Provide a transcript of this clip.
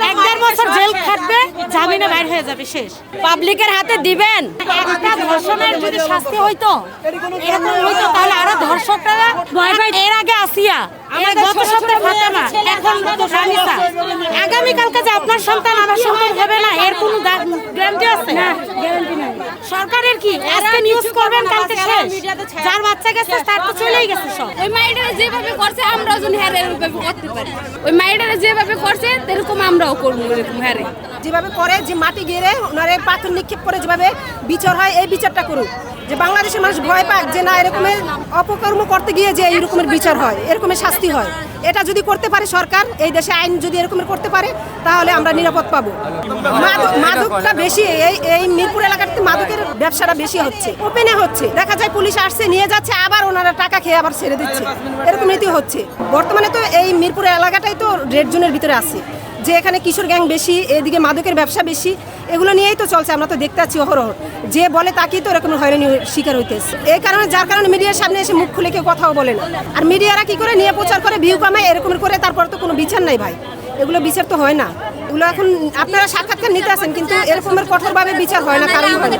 1.5 বছর জেল খাটবে, জামিনে বাইর হয়ে যাবে, শেষ। পাবলিকের হাতে দিবেন। একটা ধর্ষণের যদি শাস্তি হইতো, এরকম হইতো, তাহলে আরো ধর্ষকরা ভয় পাই। এর আগে আসিয়া, এর গত সপ্তাহে ফাতেমা, এখন রামিসা। আগামীকালকে যে আপনার সন্তান আমার সন্তান হবে না, এর কোনো গ্যারান্টি আছে? না, গ্যারান্টি নাই। সরকারের কি আজকে নিউজ করবেন, কালকে শেষ। যার বাচ্চা গেছে তার তো চলেই গেছে সব। ওই মাইডারে যেভাবে করছে আমরাও যেন হ্যারে এরকম করতে পারি। ওই মাইডারে যেভাবে করছে এরকম আমরাও করবো, এরকম হ্যারে। যেভাবে করে, যে মাটি গেড়ে ওনারে পাথর নিক্ষেপ করে যেভাবে বিচার হয়, এই বিচারটা করুক। যে বাংলাদেশের মানুষ ভয় পাক যে না এরকমের অপকর্ম করতে গিয়ে যে এইরকমের বিচার হয়, এরকমের শাস্তি হয়। এটা যদি করতে পারে সরকার, এই দেশে আইন যদি এরকমের করতে পারে, তাহলে আমরা নিরাপদ পাবো। মাদকটা বেশি, এই মিরপুর এলাকাতে মাদকের ব্যবসাটা বেশি হচ্ছে, ওপেনে হচ্ছে। দেখা যায় পুলিশ আসছে, নিয়ে যাচ্ছে, আবার ওনারা টাকা খেয়ে আবার ছেড়ে দিচ্ছে, এরকম নীতি হচ্ছে। বর্তমানে তো এই মিরপুর এলাকাটাই তো রেড জোনের ভিতরে আছে, যে এখানে কিশোর গ্যাং বেশি, এদিকে মাদকের ব্যবসা বেশি, এগুলো নিয়েই তো চলছে। আমরা তো দেখতে পাচ্ছি অহরহ, যে বলে তাকেই তো এরকম হয়রানি শিকার হইতেছে। এই কারণে, যার কারণে মিডিয়ার সামনে এসে মুখ খুলে কেউ কথাও বলে না। আর মিডিয়ারা কি করে নিয়ে প্রচার করে, ভিউ কামায়, এরকম করে, তারপর তো কোনো বিচার নাই ভাই। এগুলো বিচার তো হয় না। এগুলো এখন আপনারা সাক্ষাৎকার নিতে আসেন, কিন্তু এরকমের কঠোরভাবে বিচার হয় না, কারণ হয় না।